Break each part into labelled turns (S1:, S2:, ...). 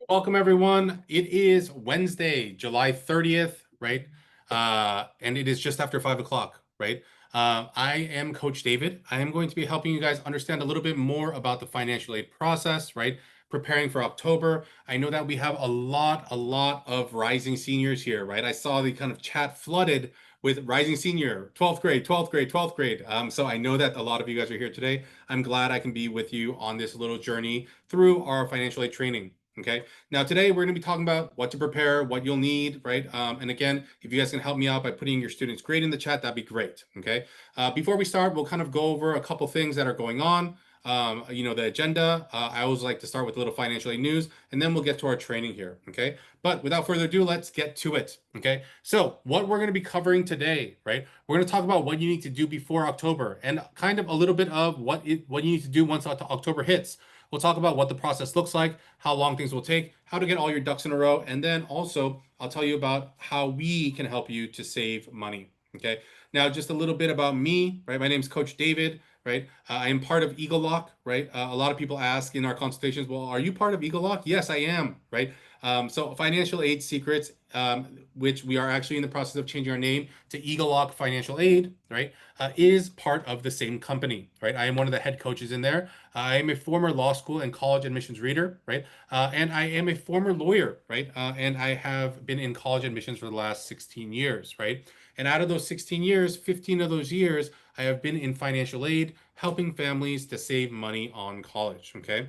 S1: Welcome, everyone. It is Wednesday, July 30th, right? And it is just after 5 o'clock, right? I am Coach David. I am going to be helping you guys understand a little bit more about the financial aid process, right? Preparing for October. I know that we have a lot of rising seniors here, right? I saw the kind of chat flooded with rising senior, 12th grade, 12th grade, 12th grade. So I know that a lot of you guys are here today. I'm glad I can be with you on this little journey through our financial aid training. Okay. Now, today we're going to be talking about what to prepare, what you'll need, right? And again, if you guys can help me out by putting your student's grade in the chat, that'd be great. Okay. Before we start, we'll kind of go over a couple things that are going on. The agenda. I always like to start with a little financial aid news, and then we'll get to our training here. Okay. But without further ado, let's get to it. Okay. So, what we're going to be covering today, right? We're going to talk about what you need to do before October, and kind of a little bit of what you need to do once October hits. We'll talk about what the process looks like, how long things will take, how to get all your ducks in a row, and then also I'll tell you about how we can help you to save money. Okay. Now, just a little bit about me, right? My name is Coach David, right? I am part of egelloC, right? A lot of people ask in our consultations, well, are you part of egelloC? Yes, I am, right? So Financial Aid Secrets, which we are actually in the process of changing our name to egelloC Financial Aid, right? Is part of the same company, right? I am one of the head coaches in there. I am a former law school and college admissions reader, right? And I am a former lawyer, right? And I have been in college admissions for the last 16 years, right? And out of those 16 years, 15 of those years, I have been in financial aid, helping families to save money on college, okay?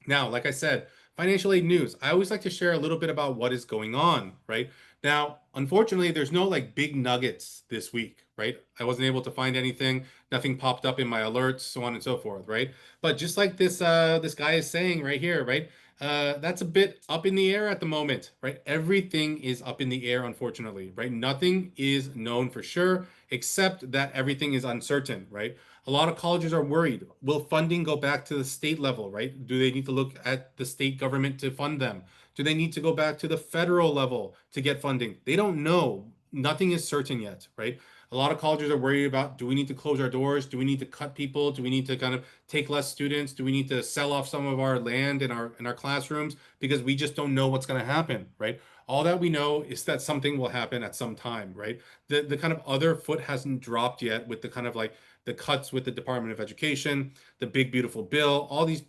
S1: Now, like I said, financial aid news. I always like to share a little bit about what is going on, right? Now, unfortunately, there's no like big nuggets this week, right? I wasn't able to find anything. Nothing popped up in my alerts, so on and so forth, right? But just like this guy is saying right here, right? That's a bit up in the air at the moment, right? Everything is up in the air, unfortunately, right? Nothing is known for sure, except that everything is uncertain, right? A lot of colleges are worried. Will funding go back to the state level, right? Do they need to look at the state government to fund them? Do they need to go back to the federal level to get funding? They don't know. Nothing is certain yet, right? A lot of colleges are worried about, do we need to close our doors? Do we need to cut people? Do we need to kind of take less students? Do we need to sell off some of our land in our classrooms? Because we just don't know what's going to happen, right? All that we know is that something will happen at some time, right? The kind of other foot hasn't dropped yet with the kind of like the cuts with the Department of Education, the big beautiful bill, all these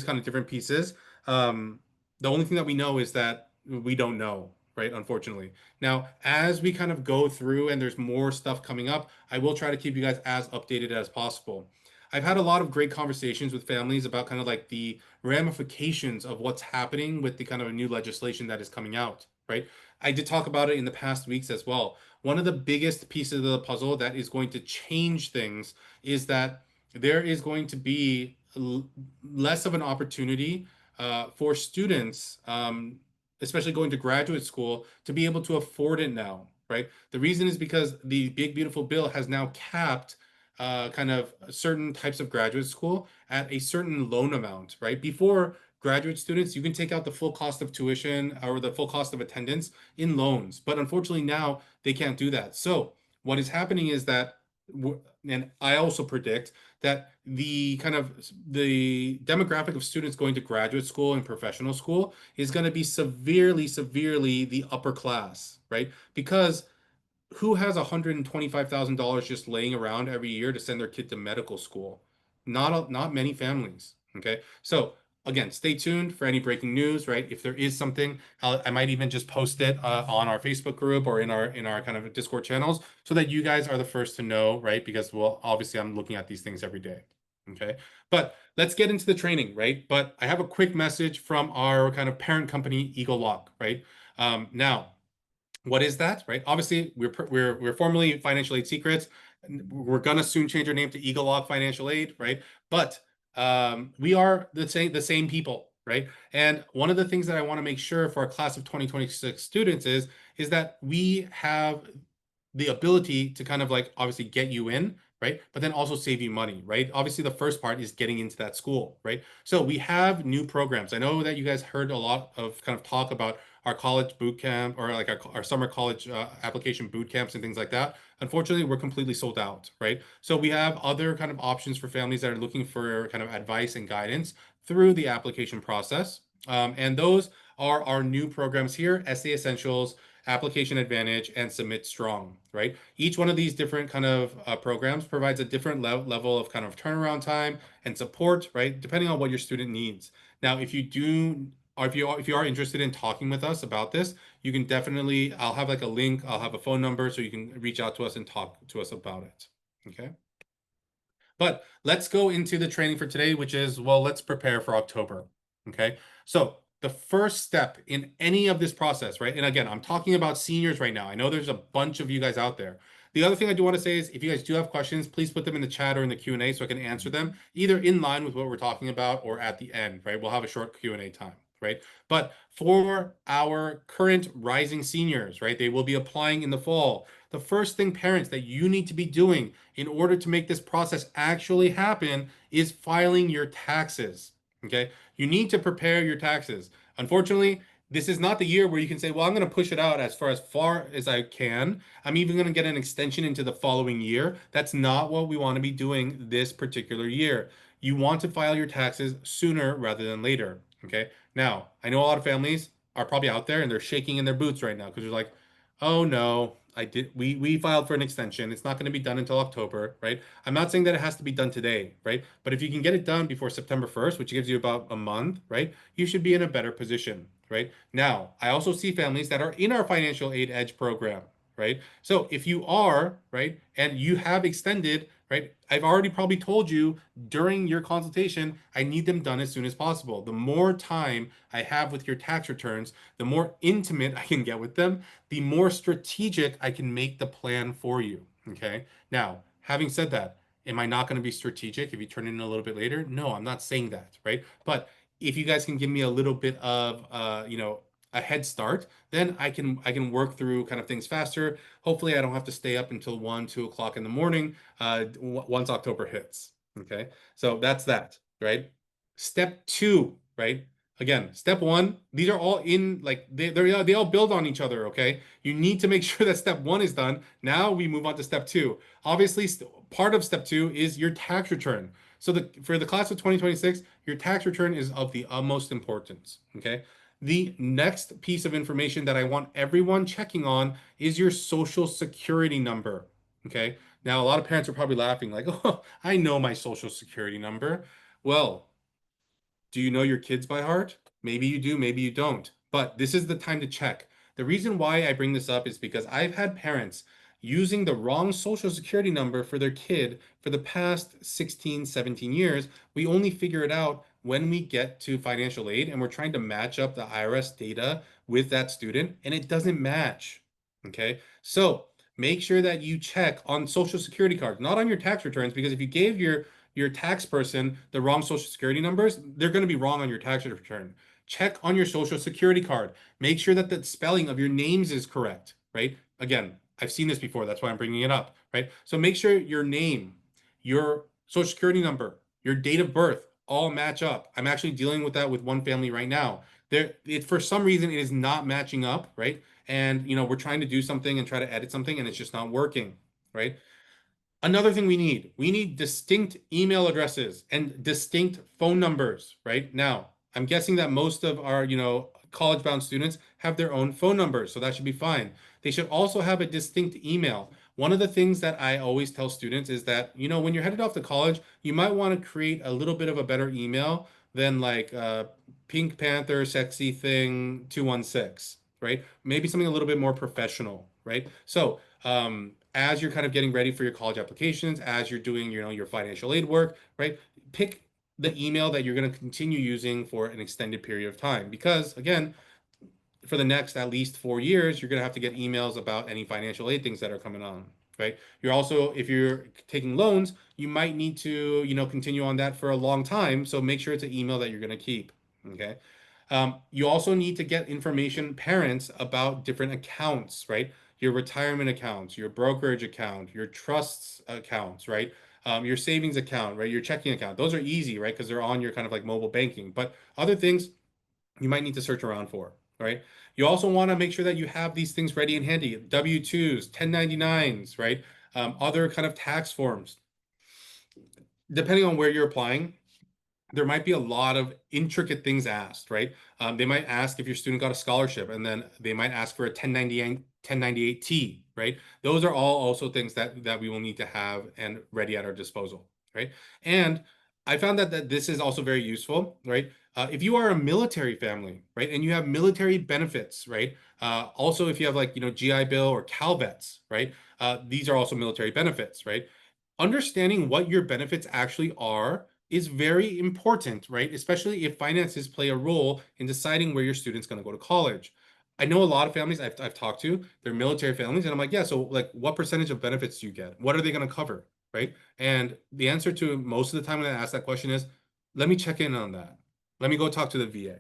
S1: kind of different pieces. The only thing that we know is that we don't know, right? Unfortunately. Now, as we kind of go through and there's more stuff coming up, I will try to keep you guys as updated as possible. I've had a lot of great conversations with families about kind of like the ramifications of what's happening with the kind of new legislation that is coming out, right? I did talk about it in the past weeks as well. One of the biggest pieces of the puzzle that is going to change things is that there is going to be less of an opportunity for students, especially going to graduate school, to be able to afford it now, right? The reason is because the big beautiful bill has now capped kind of certain types of graduate school at a certain loan amount, right? Before, graduate students, you can take out the full cost of tuition or the full cost of attendance in loans. But unfortunately, now they can't do that. So what is happening is that, and I also predict that the kind of the demographic of students going to graduate school and professional school is going to be severely the upper class, right? Because who has $125,000 just laying around every year to send their kid to medical school? Not many families. Okay, so again, stay tuned for any breaking news. Right, if there is something, I might even just post it on our Facebook group or in our kind of Discord channels, so that you guys are the first to know. Right, because well, obviously, I'm looking at these things every day. Okay, but let's get into the training. Right, but I have a quick message from our kind of parent company, egelloC. Right, now what is that, right? Obviously, we're formerly Financial Aid Secrets. We're gonna soon change our name to egelloC Financial Aid, right? But we are the same people, right? And one of the things that I want to make sure for our class of 2026 students is that we have the ability to kind of like obviously get you in, right? But then also save you money, right? Obviously, the first part is getting into that school, right? So we have new programs. I know that you guys heard a lot of kind of talk about our college boot camp or like our summer college application boot camps and things like that. Unfortunately, we're completely sold out, right? So we have other kind of options for families that are looking for kind of advice and guidance through the application process. And those are our new programs here: SA Essentials, Application Advantage, and Submit Strong, right? Each one of these different kind of programs provides a different level of kind of turnaround time and support, right? Depending on what your student needs. Now, if you do, or if you are interested in talking with us about this, you can definitely, I'll have like a link, I'll have a phone number so you can reach out to us and talk to us about it. Okay. But let's go into the training for today, which is, well, let's prepare for October. Okay. So the first step in any of this process, right? And again, I'm talking about seniors right now. I know there's a bunch of you guys out there. The other thing I do want to say is if you guys do have questions, please put them in the chat or in the Q&A so I can answer them either in line with what we're talking about or at the end, right? We'll have a short Q&A time, right? But for our current rising seniors, right? They will be applying in the fall. The first thing, parents, that you need to be doing in order to make this process actually happen is filing your taxes. Okay. You need to prepare your taxes. Unfortunately, this is not the year where you can say, well, I'm going to push it out as far as I can. I'm even going to get an extension into the following year. That's not what we want to be doing this particular year. You want to file your taxes sooner rather than later. Okay. Now, I know a lot of families are probably out there and they're shaking in their boots right now because they're like, oh no, we filed for an extension. It's not going to be done until October, right? I'm not saying that it has to be done today, right? But if you can get it done before September 1st, which gives you about a month, right? You should be in a better position, right? Now, I also see families that are in our financial aid edge program, right? So if you are, right, and you have extended, right, I've already probably told you during your consultation, I need them done as soon as possible. The more time I have with your tax returns, the more intimate I can get with them, the more strategic I can make the plan for you. Okay. Now, having said that, am I not going to be strategic if you turn in a little bit later? No, I'm not saying that, right? But if you guys can give me a little bit of a head start, then I can work through kind of things faster. Hopefully, I don't have to stay up until 1, 2 o'clock in the morning once October hits. Okay, so that's that, right? Step two, right? Again, step one, these are all in like they all build on each other, okay? You need to make sure that step one is done. Now we move on to step two. Obviously, part of step two is your tax return. So for the class of 2026, your tax return is of the utmost importance, okay? The next piece of information that I want everyone checking on is your social security number, okay? Now, a lot of parents are probably laughing like, "Oh, I know my social security number." Well, do you know your kids by heart? Maybe you do, maybe you don't. But this is the time to check. The reason why I bring this up is because I've had parents using the wrong social security number for their kid for the past 16, 17 years. We only figure it out when we get to financial aid and we're trying to match up the IRS data with that student and it doesn't match. Okay. So make sure that you check on social security cards, not on your tax returns, because if you gave your tax person the wrong social security numbers, they're going to be wrong on your tax return. Check on your social security card. Make sure that the spelling of your names is correct, right? Again, I've seen this before. That's why I'm bringing it up, right? So make sure your name, your social security number, your date of birth all match up. I'm actually dealing with that with one family right now. For some reason, it is not matching up, right? And we're trying to do something and try to edit something, and it's just not working, right? Another thing we need distinct email addresses and distinct phone numbers, right? Now, I'm guessing that most of our, college-bound students have their own phone numbers, so that should be fine. They should also have a distinct email. One of the things that I always tell students is that, when you're headed off to college, you might want to create a little bit of a better email than like Pink Panther Sexy Thing 216, right? Maybe something a little bit more professional, right? So, as you're kind of getting ready for your college applications, as you're doing, your financial aid work, right? Pick the email that you're going to continue using for an extended period of time. Because again, for the next at least 4 years, you're going to have to get emails about any financial aid things that are coming on, right? You're also, if you're taking loans, you might need to, continue on that for a long time. So make sure it's an email that you're going to keep. Okay. You also need to get information, parents, about different accounts, right? Your retirement accounts, your brokerage account, your trusts accounts, right? Your savings account, right? Your checking account. Those are easy, right? Because they're on your kind of like mobile banking. But other things you might need to search around for, right? You also want to make sure that you have these things ready and handy. W-2s, 1099s, right? Other kind of tax forms. Depending on where you're applying, there might be a lot of intricate things asked, right? They might ask if your student got a scholarship, and then they might ask for a 1098T, right? Those are all also things that we will need to have and ready at our disposal, right? And I found that this is also very useful, right? If you are a military family, right, and you have military benefits, right? Also, if you have like, GI Bill or CalVets, right? These are also military benefits, right? Understanding what your benefits actually are is very important, right? Especially if finances play a role in deciding where your student's going to go to college. I know a lot of families I've talked to, they're military families, and I'm like, yeah, so like what percentage of benefits do you get? What are they going to cover, right? And the answer to most of the time when I ask that question is, let me check in on that. Let me go talk to the VA,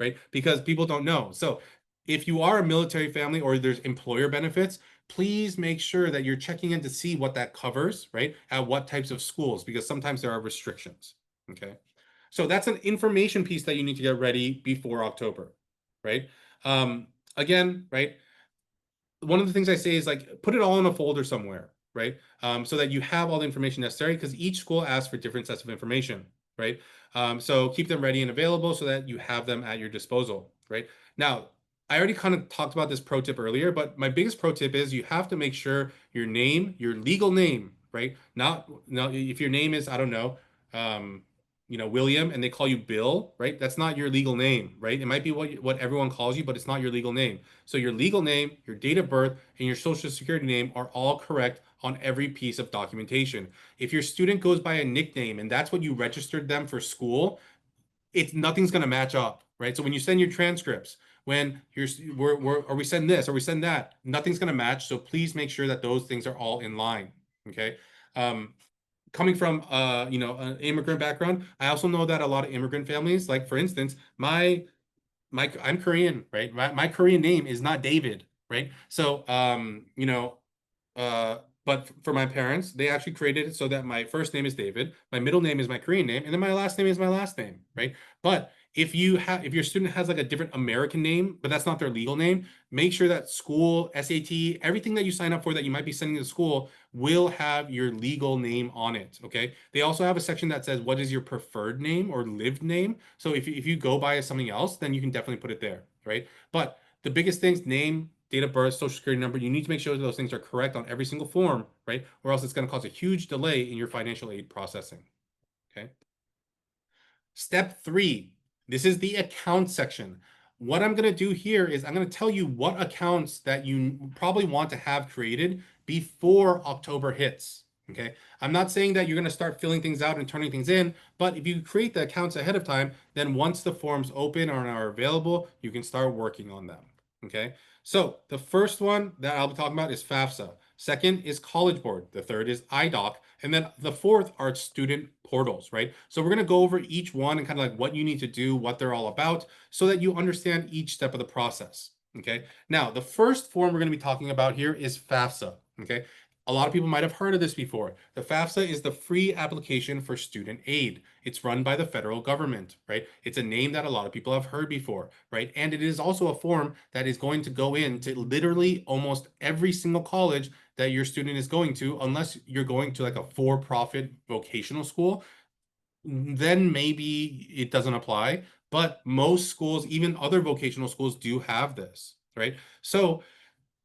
S1: right? Because people don't know. So if you are a military family or there's employer benefits, please make sure that you're checking in to see what that covers, right? At what types of schools, because sometimes there are restrictions. Okay. So that's an information piece that you need to get ready before October, right? Um, Again, right? One of the things I say is like put it all in a folder somewhere, right? So that you have all the information necessary because each school asks for different sets of information, right? So keep them ready and available so that you have them at your disposal, right? Now, I already kind of talked about this pro tip earlier, but my biggest pro tip is you have to make sure your name, your legal name, right? Not now if your name is, I don't know, um, William and they call you Bill, right? That's not your legal name, right? It might be what everyone calls you, but it's not your legal name. So your legal name, your date of birth, and your social security name are all correct on every piece of documentation. If your student goes by a nickname and that's what you registered them for school, it's nothing's going to match up, right? So when you send your transcripts, when or we send this or we send that, nothing's going to match. So please make sure that those things are all in line. Okay. Um, Coming from an immigrant background, I also know that a lot of immigrant families, like for instance, my I'm Korean, right? My Korean name is not David, right? So but for my parents, they actually created it so that my first name is David, my middle name is my Korean name, and then my last name is my last name, right? But if your student has like a different American name, but that's not their legal name, make sure that school, SAT, everything that you sign up for that you might be sending to school will have your legal name on it. Okay. They also have a section that says what is your preferred name or lived name. So if you go by something else, then you can definitely put it there, right? But the biggest things, name, date of birth, social security number, you need to make sure that those things are correct on every single form, right? Or else it's going to cause a huge delay in your financial aid processing. Okay. Step 3, this is the account section. What I'm going to do here is I'm going to tell you what accounts that you probably want to have created before October hits. Okay. I'm not saying that you're going to start filling things out and turning things in, but if you create the accounts ahead of time, then once the forms open or are available, you can start working on them. Okay. So the first one that I'll be talking about is FAFSA. Second is College Board. The third is IDOC. And then the fourth are student portals, right? So we're going to go over each one and kind of like what you need to do, what they're all about, so that you understand each step of the process. Okay. Now, the first form we're going to be talking about here is FAFSA. Okay. A lot of people might have heard of this before. The FAFSA is the free application for student aid. It's run by the federal government, right? It's a name that a lot of people have heard before, right? And it is also a form that is going to go into literally almost every single college that your student is going to, unless you're going to like a for-profit vocational school, then maybe it doesn't apply. But most schools, even other vocational schools, do have this, right? So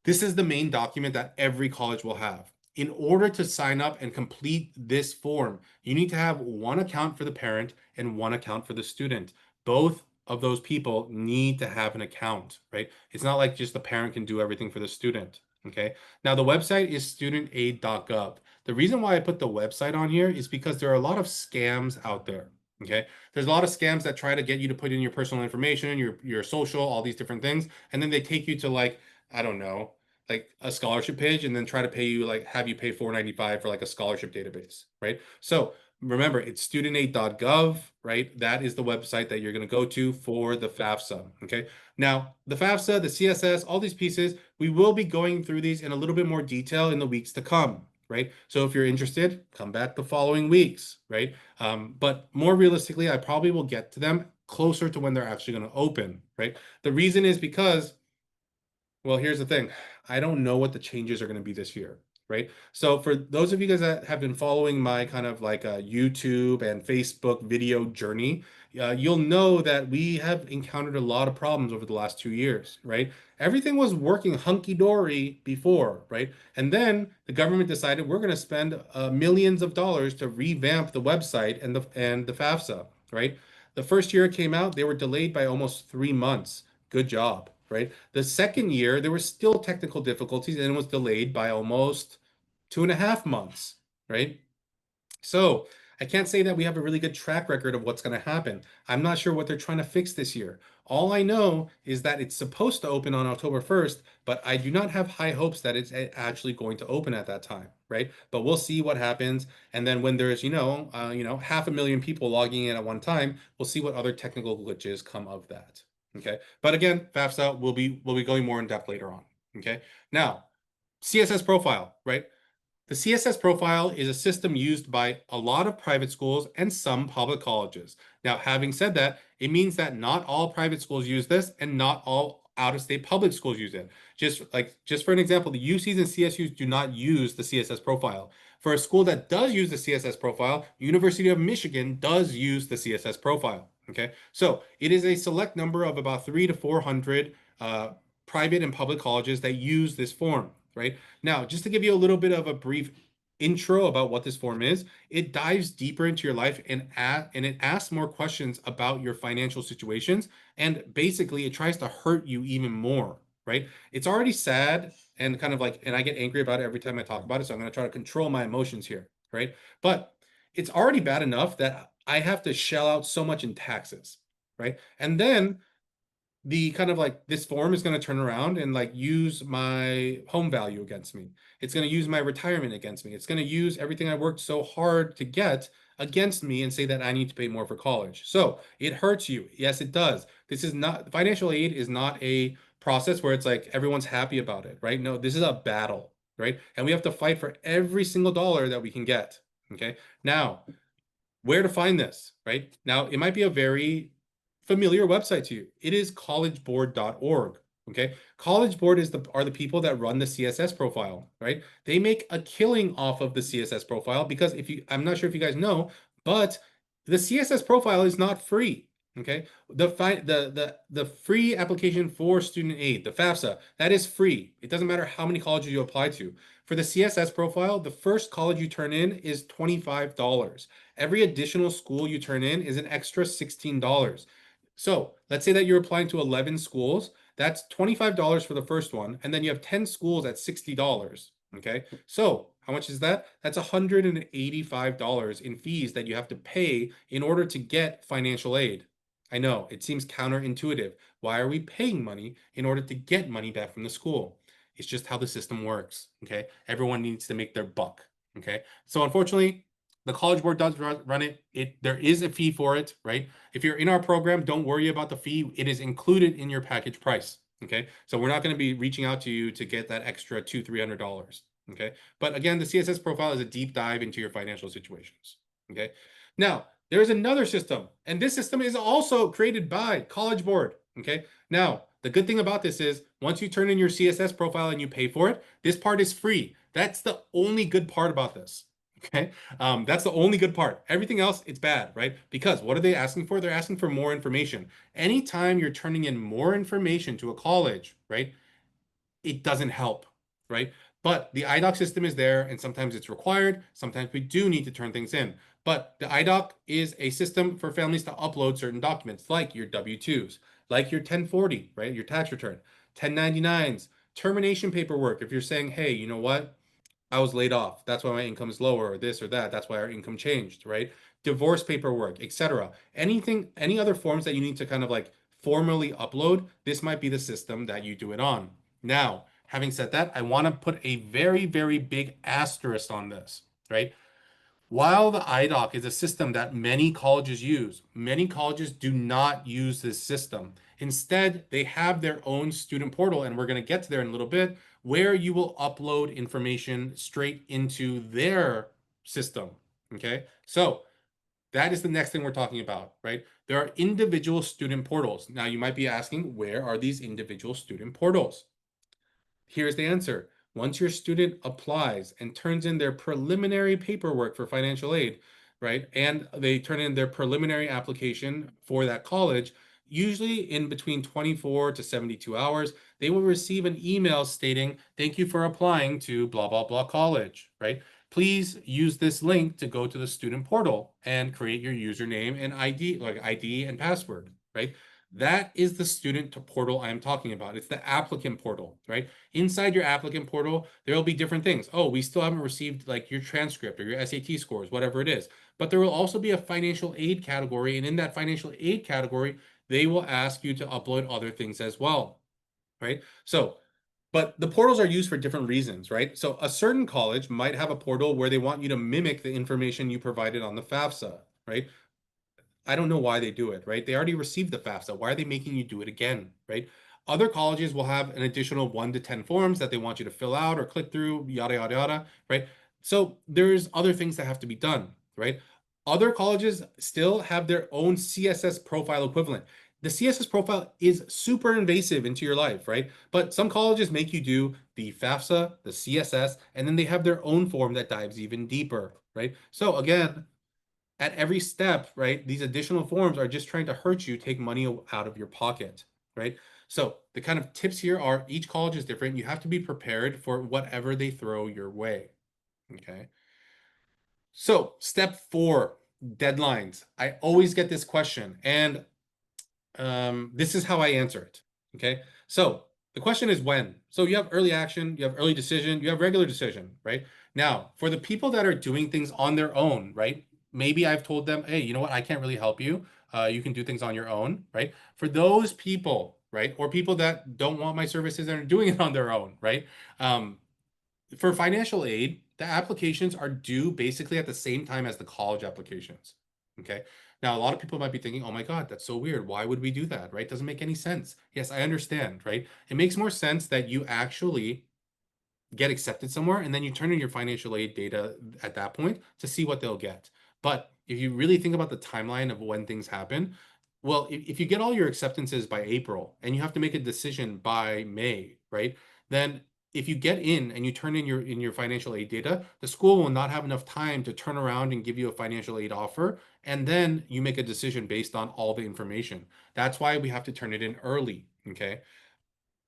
S1: this is the main document that every college will have. In order to sign up and complete this form, you need to have one account for the parent and one account for the student. Both of those people need to have an account, right? It's not like just the parent can do everything for the student, okay? Now, the website is studentaid.gov. The reason why I put the website on here is because there are a lot of scams out there, okay? There's a lot of scams that try to get you to put in your personal information, your social, all these different things, and then they take you to like, I don't know, like a scholarship page and then try to pay you like have you pay $4.95 for like a scholarship database, right? So remember, it's studentaid.gov, right? That is the website that you're going to go to for the FAFSA, okay? Now, the FAFSA, the CSS, all these pieces, we will be going through these in a little bit more detail in the weeks to come, right? So if you're interested, come back the following weeks, right? But more realistically, I probably will get to them closer to when they're actually going to open, right? The reason is because, well, here's the thing. I don't know what the changes are going to be this year. right? So for those of you guys that have been following my kind of like a YouTube and Facebook video journey, you'll know that we have encountered a lot of problems over the last 2 years, right? Everything was working hunky-dory before, right? And then the government decided we're going to spend millions of dollars to revamp the website and the FAFSA, right? The first year it came out, they were delayed by almost 3 months. Good job, right? The second year, there were still technical difficulties and it was delayed by almost 2.5 months, right? So I can't say that we have a really good track record of what's going to happen. I'm not sure what they're trying to fix this year. All I know is that it's supposed to open on October 1st, but I do not have high hopes that it's actually going to open at that time, right? But we'll see what happens. And then when there's, 500,000 people logging in at one time, we'll see what other technical glitches come of that. Okay. But again, FAFSA will be going more in depth later on. Okay. Now, CSS profile, right? The CSS profile is a system used by a lot of private schools and some public colleges. Now, having said that, it means that not all private schools use this and not all out-of-state public schools use it. Just for an example, the UCs and CSUs do not use the CSS profile. For a school that does use the CSS profile, University of Michigan does use the CSS profile. Okay, so it is a select number of about 300 to 400 private and public colleges that use this form, right? Now, just to give you a little bit of a brief intro about what this form is, it dives deeper into your life and it asks more questions about your financial situations. And basically, it tries to hurt you even more, right? It's already sad and kind of like, and I get angry about it every time I talk about it. So I'm going to try to control my emotions here, right? But it's already bad enough that I have to shell out so much in taxes, right? And then the kind of like this form is going to turn around and like use my home value against me. It's going to use my retirement against me. It's going to use everything I worked so hard to get against me and say that I need to pay more for college. So it hurts you. Yes, it does. This is not financial aid is not a process where it's like everyone's happy about it, right? No, this is a battle, right? And we have to fight for every single dollar that we can get. Okay. Now, where to find this, right? Now, it might be a very familiar website to you. It is collegeboard.org. Okay. College Board are the people that run the CSS profile, right? They make a killing off of the CSS profile because I'm not sure if you guys know, but the CSS profile is not free. Okay. The free application for student aid, the FAFSA, that is free. It doesn't matter how many colleges you apply to. For the CSS profile, the first college you turn in is $25. Every additional school you turn in is an extra $16. So let's say that you're applying to 11 schools. That's $25 for the first one. And then you have 10 schools at $60. Okay. So how much is that? That's $185 in fees that you have to pay in order to get financial aid. I know it seems counterintuitive. Why are we paying money in order to get money back from the school? It's just how the system works. Okay. Everyone needs to make their buck. Okay. So unfortunately, the College Board does run it. There is a fee for it, right? If you're in our program, don't worry about the fee. It is included in your package price. Okay. So we're not going to be reaching out to you to get that extra $200-300. Okay. But again, the CSS profile is a deep dive into your financial situations. Okay. Now, there's another system, and this system is also created by College Board. Okay. Now, the good thing about this is once you turn in your CSS profile and you pay for it, this part is free. That's the only good part about this. Okay. That's the only good part. Everything else, it's bad, right? Because what are they asking for? They're asking for more information. Anytime you're turning in more information to a college, right, it doesn't help, right? But the IDOC system is there, and sometimes it's required. Sometimes we do need to turn things in. But the IDOC is a system for families to upload certain documents, like your W-2s, like your 1040, right? Your tax return, 1099s, termination paperwork. If you're saying, hey, you know what? I was laid off. That's why my income is lower, or this or that. That's why our income changed, right? Divorce paperwork, etc. Anything, any other forms that you need to kind of like formally upload, this might be the system that you do it on. Now, having said that, I want to put a very, very big asterisk on this, right? While the IDOC is a system that many colleges use, many colleges do not use this system. Instead, they have their own student portal, and we're going to get to there in a little bit, where you will upload information straight into their system. Okay, so that is the next thing we're talking about, right? There are individual student portals. Now, you might be asking, where are these individual student portals? Here's the answer. once your student applies and turns in their preliminary paperwork for financial aid, right, and they turn in their preliminary application for that college, usually in between 24 to 72 hours, they will receive an email stating, thank you for applying to blah, blah, blah college, right? Please use this link to go to the student portal and create your username and ID, like ID and password, right? That is the student portal I'm talking about. It's the applicant portal, right? Inside your applicant portal, there will be different things. Oh, we still haven't received like your transcript or your SAT scores, whatever it is. But there will also be a financial aid category. And in that financial aid category, they will ask you to upload other things as well, right? So, but the portals are used for different reasons, right? So a certain college might have a portal where they want you to mimic the information you provided on the FAFSA, right? I don't know why they do it, right? They already received the FAFSA. Why are they making you do it again, right? Other colleges will have an additional 1 to 10 forms that they want you to fill out or click through, yada, yada, yada, right? So there's other things that have to be done, right? Other colleges still have their own CSS profile equivalent. The CSS profile is super invasive into your life, right? But some colleges make you do the FAFSA, the CSS, and then they have their own form that dives even deeper, right? So again, at every step, right, these additional forms are just trying to hurt you, take money out of your pocket, right? So the kind of tips here are each college is different. You have to be prepared for whatever they throw your way, okay? So step 4, deadlines. I always get this question, and this is how I answer it. Okay. So the question is when. So you have early action, you have early decision, you have regular decision, right? Now, for the people that are doing things on their own, right? Maybe I've told them, hey, you know what? I can't really help you. You can do things on your own, right? For those people, right? Or people that don't want my services and are doing it on their own, right? Um, for financial aid, the applications are due basically at the same time as the college applications. Okay. Now, a lot of people might be thinking, oh my God, that's so weird. Why would we do that? Right? Doesn't make any sense. Yes, I understand. Right? It makes more sense that you actually get accepted somewhere and then you turn in your financial aid data at that point to see what they'll get. But if you really think about the timeline of when things happen, well, if you get all your acceptances by April and you have to make a decision by May, right? Then if you get in and you turn in your financial aid data, the school will not have enough time to turn around and give you a financial aid offer. And then you make a decision based on all the information. That's why we have to turn it in early. Okay.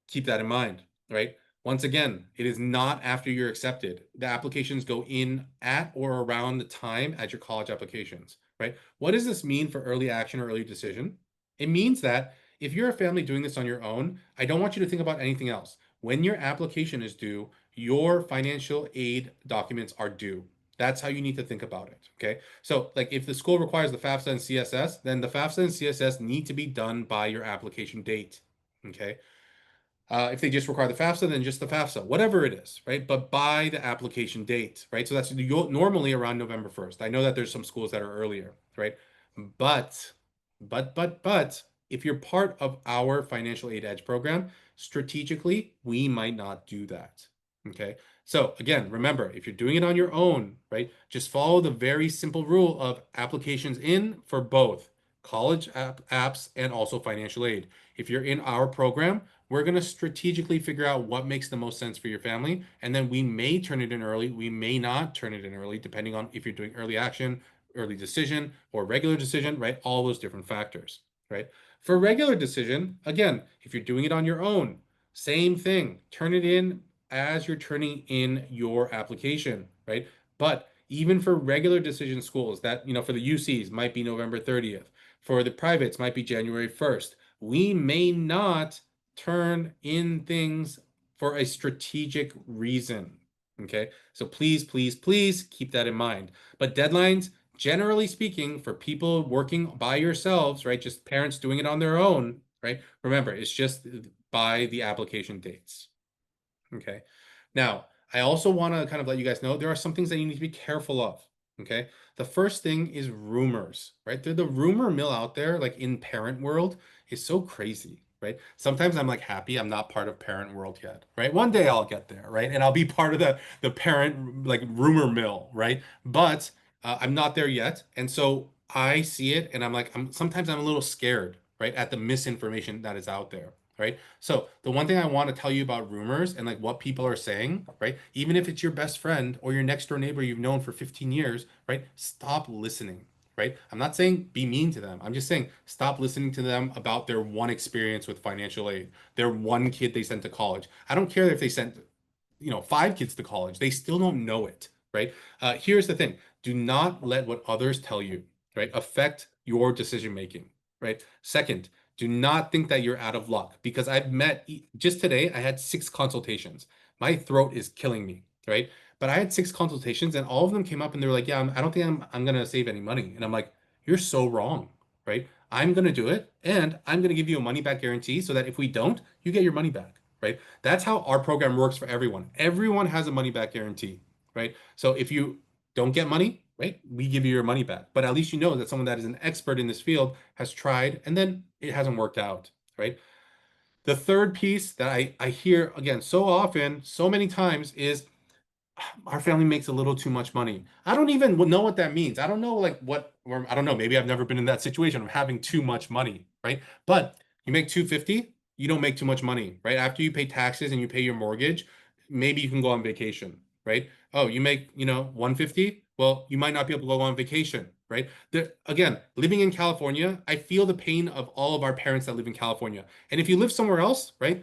S1: Keep that in mind, right? Once again, it is not after you're accepted. The applications go in at or around the time as your college applications, right? What does this mean for early action or early decision? It means that if you're a family doing this on your own, I don't want you to think about anything else. When your application is due, your financial aid documents are due. That's how you need to think about it. Okay. So, like if the school requires the FAFSA and CSS, then the FAFSA and CSS need to be done by your application date. Okay. If they just require the FAFSA, then just the FAFSA, whatever it is, right? But by the application date, right? So that's normally around November 1st. I know that there's some schools that are earlier, right? But, but, if you're part of our financial aid edge program, strategically, we might not do that. Okay. So again, remember, if you're doing it on your own, right, just follow the very simple rule of applications in for both college apps and also financial aid. If you're in our program, we're going to strategically figure out what makes the most sense for your family. And then we may turn it in early. We may not turn it in early, depending on if you're doing early action, early decision, or regular decision, right? All those different factors, right? For regular decision, again, if you're doing it on your own, same thing. Turn it in as you're turning in your application, right? But even for regular decision schools, that, for the UCs might be November 30th. For the privates might be January 1st. We may not turn in things for a strategic reason. Okay. So please, please, please keep that in mind. But deadlines, generally speaking, for people working by yourselves, right? Just parents doing it on their own, right? Remember, it's just by the application dates. Okay. Now, I also want to kind of let you guys know there are some things that you need to be careful of. Okay. The first thing is rumors, right? The rumor mill out there, like in parent world, is so crazy, right? Sometimes I'm like happy I'm not part of parent world yet, right? One day I'll get there, right? And I'll be part of the parent like rumor mill, right? But I'm not there yet. And so I see it and I'm like, sometimes I'm a little scared, right? At the misinformation that is out there. right? So the one thing I want to tell you about rumors and like what people are saying, right? Even if it's your best friend or your next door neighbor you've known for 15 years, right? Stop listening, right? I'm not saying be mean to them. I'm just saying stop listening to them about their one experience with financial aid, their one kid they sent to college. I don't care if they sent, five kids to college. They still don't know it, right? Here's the thing. Do not let what others tell you, right, affect your decision making, right? Second, do not think that you're out of luck because I've met just today, I had 6 consultations. My throat is killing me, right? But I had 6 consultations and all of them came up and they were like, yeah, I don't think I'm going to save any money. And I'm like, you're so wrong, right? I'm going to do it and I'm going to give you a money back guarantee so that if we don't, you get your money back, right? That's how our program works for everyone. Everyone has a money back guarantee, right? So if you don't get money, right, we give you your money back. But at least you know that someone that is an expert in this field has tried and then it hasn't worked out, right? The third piece that I hear again so often, so many times is our family makes a little too much money. I don't even know what that means. I don't know like what, or I don't know. Maybe I've never been in that situation of having too much money, right? But you make 250, you don't make too much money, right? After you pay taxes and you pay your mortgage, maybe you can go on vacation, right? Oh, you make, 150? Well, you might not be able to go on vacation, right? Again, living in California, I feel the pain of all of our parents that live in California. And if you live somewhere else, right?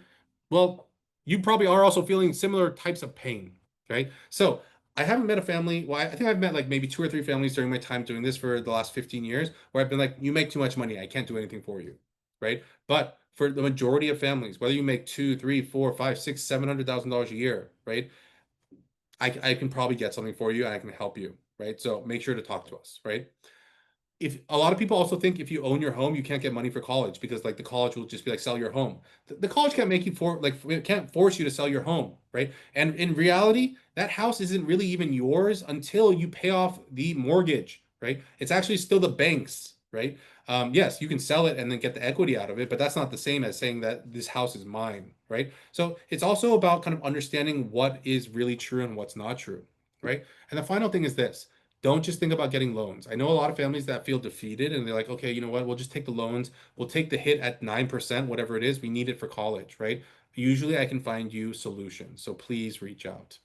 S1: Well, you probably are also feeling similar types of pain, right? So I haven't met a family. Well, I think I've met like maybe 2 or 3 families during my time doing this for the last 15 years where I've been like, you make too much money. I can't do anything for you, right? But for the majority of families, whether you make two, three, four, five, six, $700,000 a year, right? I can probably get something for you and I can help you, right? So make sure to talk to us, right? If a lot of people also think if you own your home, you can't get money for college because like the college will just be like sell your home. The college can't make you for like it can't force you to sell your home, right? And in reality, that house isn't really even yours until you pay off the mortgage, right? It's actually still the bank's, right? Yes, you can sell it and then get the equity out of it, but that's not the same as saying that this house is mine, right? So it's also about kind of understanding what is really true and what's not true, right? And the final thing is this. Don't just think about getting loans. I know a lot of families that feel defeated and they're like, okay, you know what? We'll just take the loans. We'll take the hit at 9%, whatever it is. We need it for college, right? Usually I can find you solutions. So please reach out.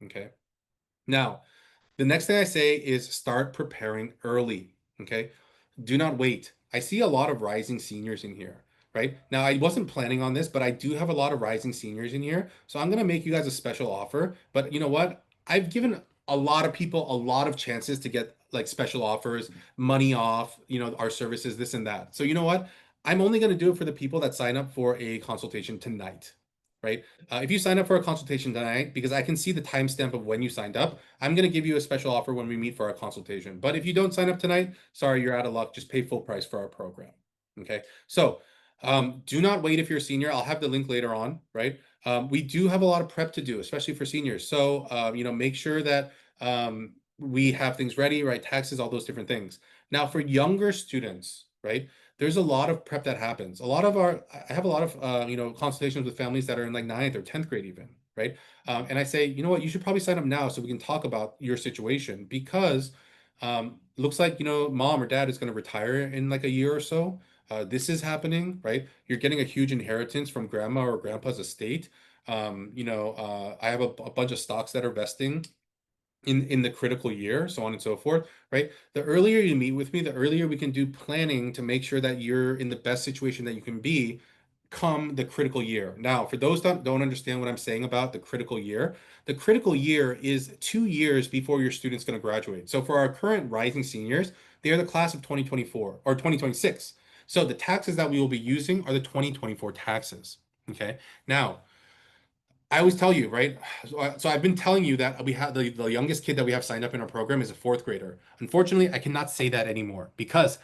S1: Okay. Now, the next thing I say is start preparing early. Okay. Do not wait. I see a lot of rising seniors in here, right? Now, I wasn't planning on this, but I do have a lot of rising seniors in here. So I'm going to make you guys a special offer. But you know what? I've given a lot of people a lot of chances to get like special offers, money off, our services, this and that. So you know what? I'm only going to do it for the people that sign up for a consultation tonight, right? If you sign up for a consultation tonight, because I can see the timestamp of when you signed up, I'm going to give you a special offer when we meet for our consultation. But if you don't sign up tonight, sorry, you're out of luck. Just pay full price for our program. Okay. So do not wait if you're a senior. I'll have the link later on, right? We do have a lot of prep to do, especially for seniors. So, make sure that we have things ready, right? Taxes, all those different things. Now, for younger students, right? There's a lot of prep that happens. I have a lot of, consultations with families that are in like ninth or 10th grade even, right? And I say, you know what, you should probably sign up now so we can talk about your situation because looks like, mom or dad is going to retire in like a year or so. This is happening, right? You're getting a huge inheritance from grandma or grandpa's estate. I have a bunch of stocks that are vesting in the critical year, so on and so forth, right? The earlier you meet with me, the earlier we can do planning to make sure that you're in the best situation that you can be come the critical year. Now, for those that don't understand what I'm saying about the critical year is 2 years before your student's going to graduate. So for our current rising seniors, they are the class of 2024 or 2026. So the taxes that we will be using are the 2024 taxes. Okay. Now, I always tell you, right? So I've been telling you that we have the youngest kid that we have signed up in our program is a fourth grader. Unfortunately, I cannot say that anymore because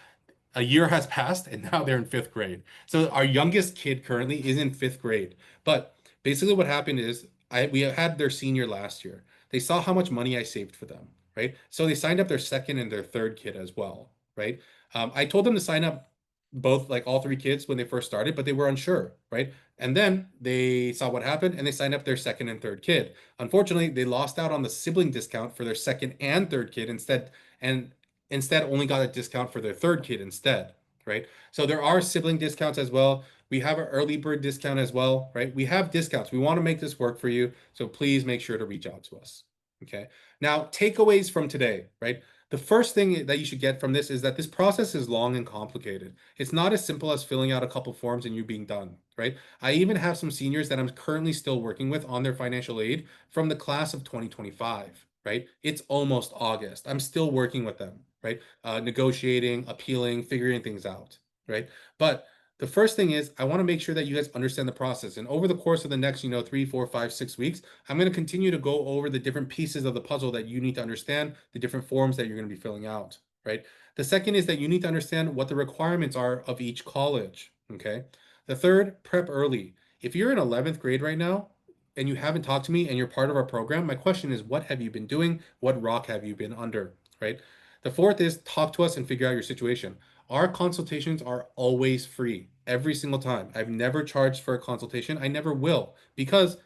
S1: a year has passed and now they're in fifth grade. So our youngest kid currently is in fifth grade. But basically, what happened is we had their senior last year. They saw how much money I saved for them, right? So they signed up their second and their third kid as well, right? I told them to sign up both, like all 3 kids when they first started, but they were unsure, right? And then they saw what happened and they signed up their second and third kid. Unfortunately, they lost out on the sibling discount for their second and third kid and instead only got a discount for their third kid instead, right? So there are sibling discounts as well. We have an early bird discount as well, right? We have discounts. We want to make this work for you. So please make sure to reach out to us. Okay. Now, takeaways from today, right? The first thing that you should get from this is that this process is long and complicated. It's not as simple as filling out a couple forms and you being done, right? I even have some seniors that I'm currently still working with on their financial aid from the class of 2025, right? It's almost August. I'm still working with them, right? Negotiating, appealing, figuring things out, right? But the first thing is I want to make sure that you guys understand the process. And over the course of the next, 3, 4, 5, 6 weeks, I'm going to continue to go over the different pieces of the puzzle that you need to understand, the different forms that you're going to be filling out, right? The second is that you need to understand what the requirements are of each college, okay? The third, prep early. If you're in 11th grade right now and you haven't talked to me and you're part of our program, my question is, what have you been doing? What rock have you been under, right? The fourth is talk to us and figure out your situation. Our consultations are always free every single time. I've never charged for a consultation. I never will because it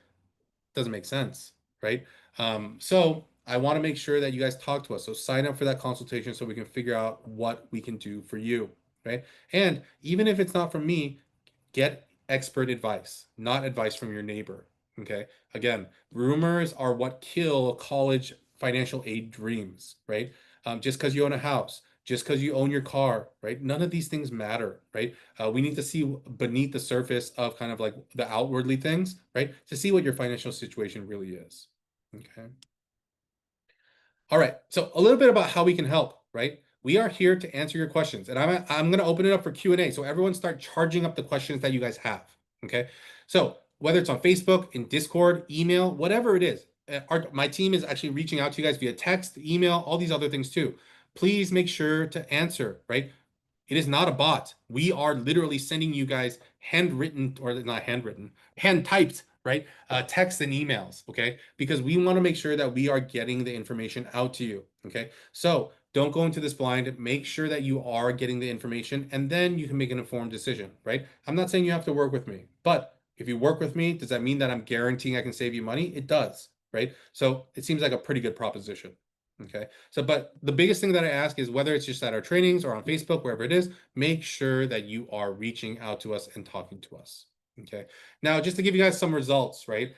S1: doesn't make sense, right? So I want to make sure that you guys talk to us. So sign up for that consultation so we can figure out what we can do for you, right? And even if it's not from me, get expert advice, not advice from your neighbor. Okay. Again, rumors are what kill college financial aid dreams, right? Just because you own a house, just because you own your car, right? None of these things matter, right? We need to see beneath the surface of kind of like the outwardly things, right? To see what your financial situation really is. Okay. All right. So a little bit about how we can help, right? We are here to answer your questions, and I'm going to open it up for Q&A. So everyone start charging up the questions that you guys have. Okay. So whether it's on Facebook, in Discord, email, whatever it is, my team is actually reaching out to you guys via text, email, all these other things too. Please make sure to answer, right? It is not a bot. We are literally sending you guys handwritten, or not handwritten, hand typed, right? Texts and emails, okay? Because we want to make sure that we are getting the information out to you, okay? So don't go into this blind. Make sure that you are getting the information, and then you can make an informed decision, right? I'm not saying you have to work with me, but if you work with me, does that mean that I'm guaranteeing I can save you money? It does, right? So it seems like a pretty good proposition. Okay. So, but the biggest thing that I ask is whether it's just at our trainings or on Facebook, wherever it is, make sure that you are reaching out to us and talking to us. Okay. Now, just to give you guys some results, right?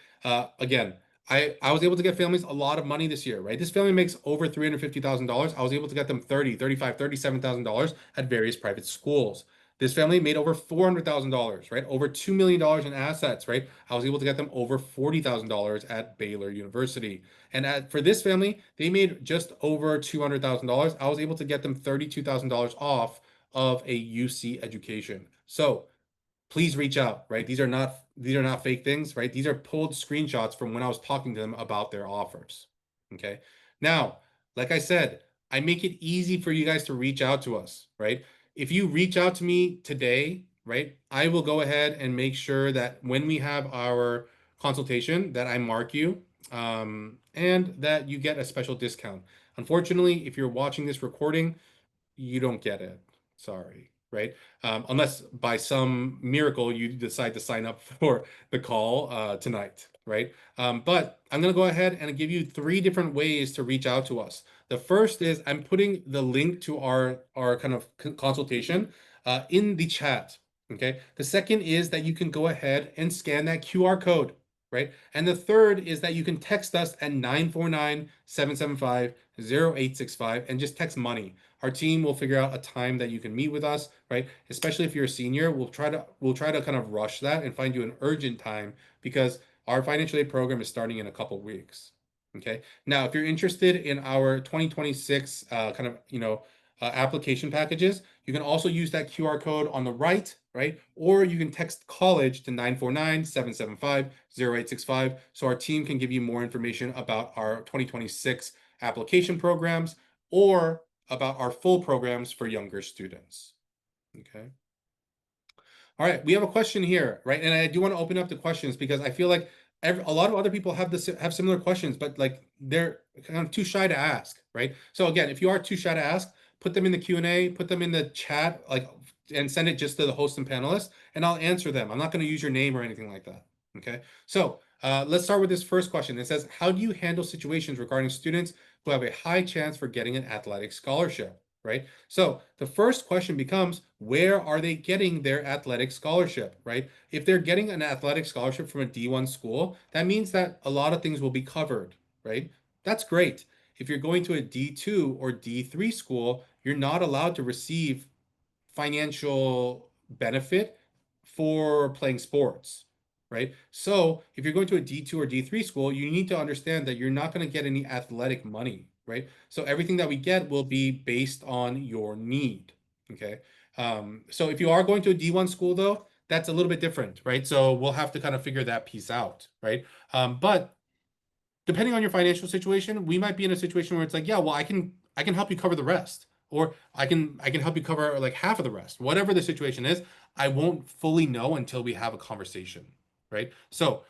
S1: Again, I was able to get families a lot of money this year, right? This family makes over $350,000. I was able to get them $37,000 at various private schools. This family made over $400,000, right? Over $2 million in assets, right? I was able to get them over $40,000 at Baylor University. And for this family, they made just over $200,000. I was able to get them $32,000 off of a UC education. So please reach out, right? These are not fake things, right? These are pulled screenshots from when I was talking to them about their offers. Okay. Now, like I said, I make it easy for you guys to reach out to us, right? If you reach out to me today, right, I will go ahead and make sure that when we have our consultation that I mark you and that you get a special discount. Unfortunately, if you're watching this recording, you don't get it. Sorry, right? Unless by some miracle you decide to sign up for the call tonight, right? But I'm going to go ahead and give you 3 different ways to reach out to us. The first is I'm putting the link to our kind of consultation in the chat. Okay. The second is that you can go ahead and scan that QR code, right? And the third is that you can text us at 949-775-0865 and just text money. Our team will figure out a time that you can meet with us, right? Especially if you're a senior, we'll try to kind of rush that and find you an urgent time because our financial aid program is starting in a couple weeks. Okay. Now, if you're interested in our 2026 kind of application packages, you can also use that QR code on the right? Or you can text college to 949-775-0865 so our team can give you more information about our 2026 application programs or about our full programs for younger students. Okay. All right, we have a question here, right? And I do want to open up the questions because I feel like a lot of other people have similar questions, but like they're kind of too shy to ask, right? So again, if you are too shy to ask, put them in the Q&A, put them in the chat, like, and send it just to the host and panelists, and I'll answer them. I'm not going to use your name or anything like that. Okay. So let's start with this first question. It says, how do you handle situations regarding students who have a high chance for getting an athletic scholarship, right? So the first question becomes, where are they getting their athletic scholarship, right? If they're getting an athletic scholarship from a D1 school, that means that a lot of things will be covered, right? That's great. If you're going to a D2 or D3 school, you're not allowed to receive financial benefit for playing sports, right? So if you're going to a D2 or D3 school, you need to understand that you're not going to get any athletic money, right? So everything that we get will be based on your need, okay? So if you are going to a D1 school, though, that's a little bit different, right? So we'll have to kind of figure that piece out, right? But depending on your financial situation, we might be in a situation where it's like, yeah, well, I can help you cover the rest, or I can help you cover like half of the rest. Whatever the situation is, I won't fully know until we have a conversation, right? So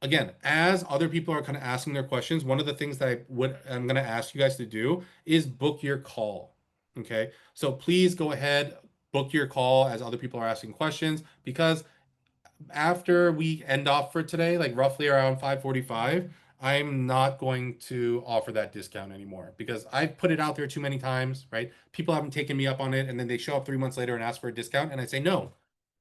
S1: again, as other people are kind of asking their questions, one of the things that I'm going to ask you guys to do is book your call. Okay? So please go ahead, book your call as other people are asking questions, because after we end off for today, like roughly around 5:45, I'm not going to offer that discount anymore because I've put it out there too many times, right? People haven't taken me up on it, and then they show up 3 months later and ask for a discount, and I say, no,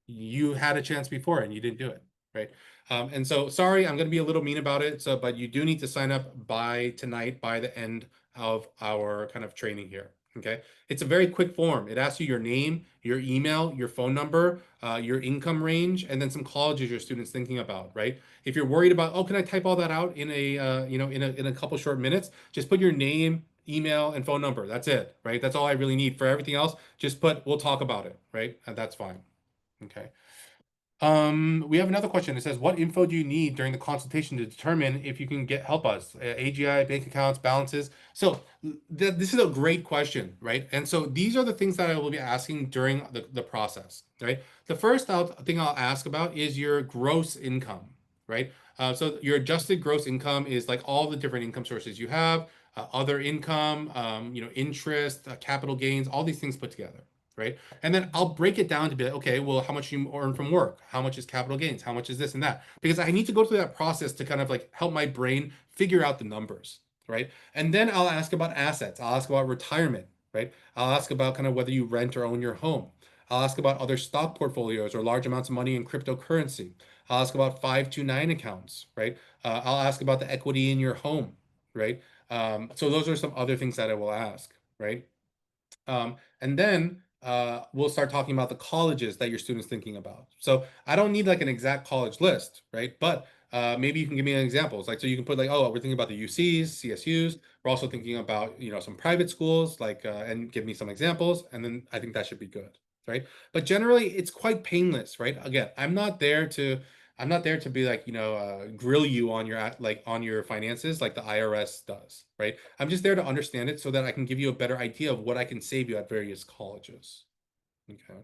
S1: you had a chance before and you didn't do it, right? And so sorry, I'm going to be a little mean about it. So, but you do need to sign up by tonight, by the end of our kind of training here. Okay. It's a very quick form. It asks you your name, your email, your phone number, your income range, and then some colleges your student's thinking about, right? If you're worried about, oh, can I type all that out in a, in a couple short minutes? Just put your name, email, and phone number. That's it, right? That's all I really need. For everything else, just put, we'll talk about it, right? And that's fine. Okay. We have another question. It says, what info do you need during the consultation to determine if you can help us? AGI, bank accounts, balances. So this is a great question, right? And so these are the things that I will be asking during the process, right? The first thing I'll ask about is your gross income, right? So your adjusted gross income is like all the different income sources you have, other income, interest, capital gains, all these things put together, right? And then I'll break it down to be like, okay, well, how much you earn from work? How much is capital gains? How much is this and that? Because I need to go through that process to kind of like help my brain figure out the numbers, right? And then I'll ask about assets. I'll ask about retirement, right? I'll ask about kind of whether you rent or own your home. I'll ask about other stock portfolios or large amounts of money in cryptocurrency. I'll ask about 529 accounts, right? I'll ask about the equity in your home, right? So those are some other things that I will ask, right? And then we'll start talking about the colleges that your student's thinking about. So I don't need like an exact college list, right? But maybe you can give me examples. Like, so you can put like, oh, we're thinking about the UCs, CSUs. We're also thinking about, some private schools, like, and give me some examples. And then I think that should be good, right? But generally, it's quite painless, right? Again, I'm not there to be like, grill you on your finances like the IRS does, right? I'm just there to understand it so that I can give you a better idea of what I can save you at various colleges. Okay.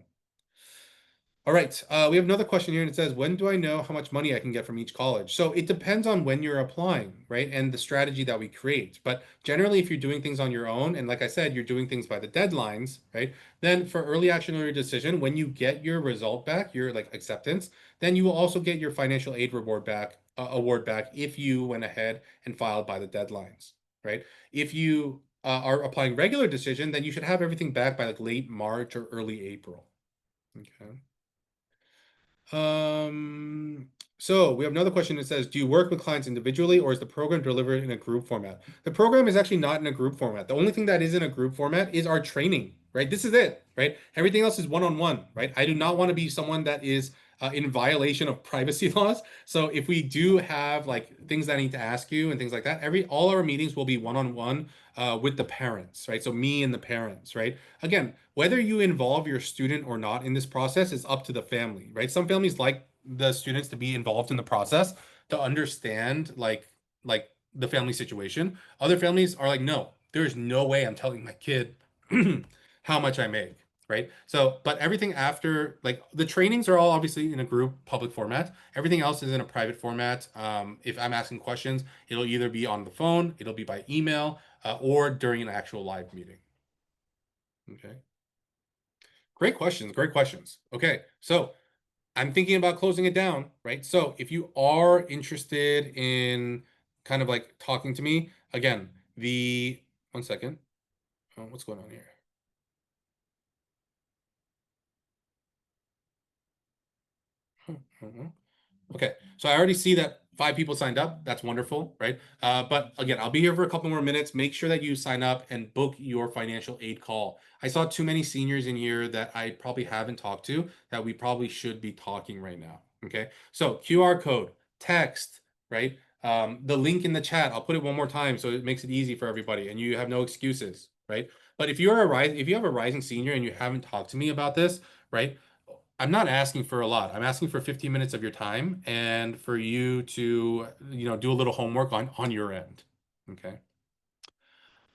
S1: All right. We have another question here, and it says, when do I know how much money I can get from each college? So it depends on when you're applying, right? And the strategy that we create. But generally, if you're doing things on your own, and like I said, you're doing things by the deadlines, right? Then for early action early decision, when you get your result back, your like acceptance, then you will also get your financial aid award back if you went ahead and filed by the deadlines, right? If you are applying regular decision, then you should have everything back by like late March or early April. Okay. Um, so we have another question that says, do you work with clients individually or is the program delivered in a group format? The program is actually not in a group format. The only thing that is in a group format is our training, right? This is it, right? Everything else is one-on-one, right? I do not want to be someone that is in violation of privacy laws. So if we do have like things that I need to ask you and things like that, all our meetings will be one-on-one with the parents, right? So me and the parents, right? Again, whether you involve your student or not in this process is up to the family, right? Some families like the students to be involved in the process to understand like the family situation. Other families are like, no, there's no way I'm telling my kid how much I make, right? So, but everything after like the trainings are all obviously in a group public format. Everything else is in a private format. If I'm asking questions, it'll either be on the phone, it'll be by email, or during an actual live meeting. Okay. Great questions. Great questions. Okay. So I'm thinking about closing it down, right? So if you are interested in kind of like talking to me, again, one second. Oh, what's going on here? Mhm. Okay, so I already see that 5 people signed up. That's wonderful, right? But again, I'll be here for a couple more minutes. Make sure that you sign up and book your financial aid call. I saw too many seniors in here that I probably haven't talked to that we probably should be talking right now. Okay, so QR code, text, right? The link in the chat. I'll put it one more time so it makes it easy for everybody, and you have no excuses, right? But if you have a rising senior and you haven't talked to me about this, right? I'm not asking for a lot. I'm asking for 15 minutes of your time and for you to, do a little homework on your end. Okay.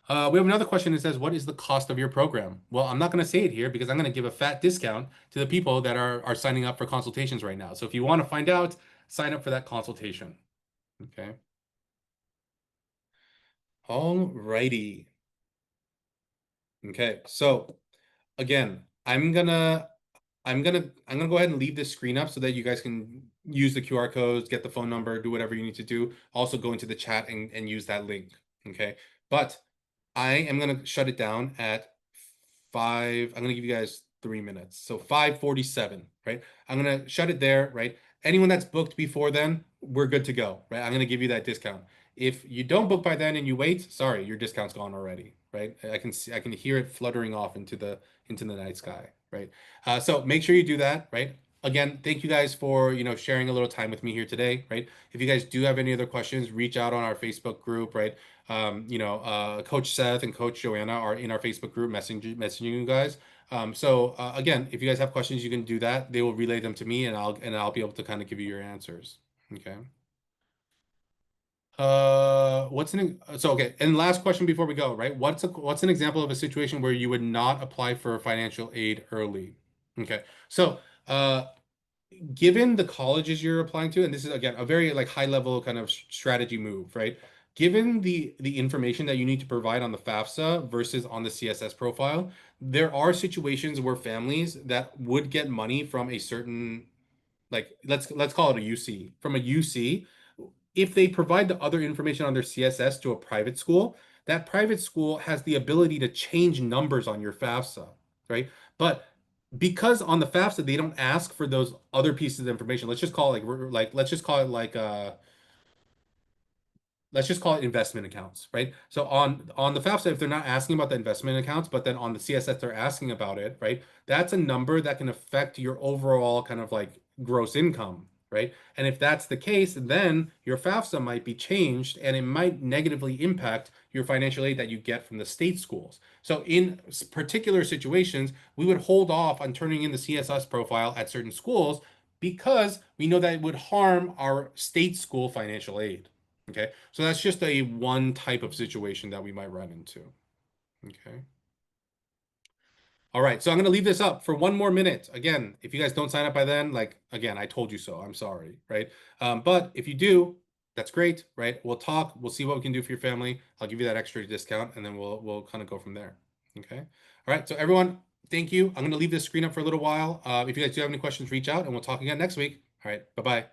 S1: We have another question that says, what is the cost of your program? Well, I'm not going to say it here because I'm going to give a fat discount to the people that are signing up for consultations right now. So if you want to find out, sign up for that consultation. Okay. All righty. Okay. So again, I'm gonna go ahead and leave this screen up so that you guys can use the QR codes, get the phone number, do whatever you need to do. Also go into the chat and use that link. Okay. But I am gonna shut it down at five. I'm gonna give you guys 3 minutes. So 5:47, right? I'm gonna shut it there, right? Anyone that's booked before then, we're good to go, right? I'm gonna give you that discount. If you don't book by then and you wait, sorry, your discount's gone already, right? I can hear it fluttering off into the night sky, right? So make sure you do that, right? Again, thank you guys for sharing a little time with me here today, right? If you guys do have any other questions, reach out on our Facebook group, right? Coach Seth and Coach Joanna are in our Facebook group messaging you guys. Again, if you guys have questions, you can do that. They will relay them to me, and I'll be able to kind of give you your answers. Okay. Okay, and last question before we go, right? What's an example of a situation where you would not apply for financial aid early? Okay, so given the colleges you're applying to, and this is again a very like high level kind of strategy move, right? Given the information that you need to provide on the FAFSA versus on the CSS profile, there are situations where families that would get money from a certain, like, let's call it a UC, from a UC, if they provide the other information on their CSS to a private school, that private school has the ability to change numbers on your FAFSA, right? But because on the FAFSA they don't ask for those other pieces of information, let's just call it let's just call it investment accounts, right? So on the FAFSA, if they're not asking about the investment accounts, but then on the CSS they're asking about it, right? That's a number that can affect your overall kind of like gross income, right? And if that's the case, then your FAFSA might be changed and it might negatively impact your financial aid that you get from the state schools. So in particular situations, we would hold off on turning in the CSS profile at certain schools because we know that it would harm our state school financial aid. Okay, so that's just a one type of situation that we might run into. Okay. All right, so I'm gonna leave this up for one more minute. Again, if you guys don't sign up by then, like again, I told you so. I'm sorry, right? But if you do, that's great, right? We'll talk. We'll see what we can do for your family. I'll give you that extra discount, and then we'll kind of go from there. Okay. All right. So everyone, thank you. I'm gonna leave this screen up for a little while. If you guys do have any questions, reach out, and we'll talk again next week. All right. Bye bye.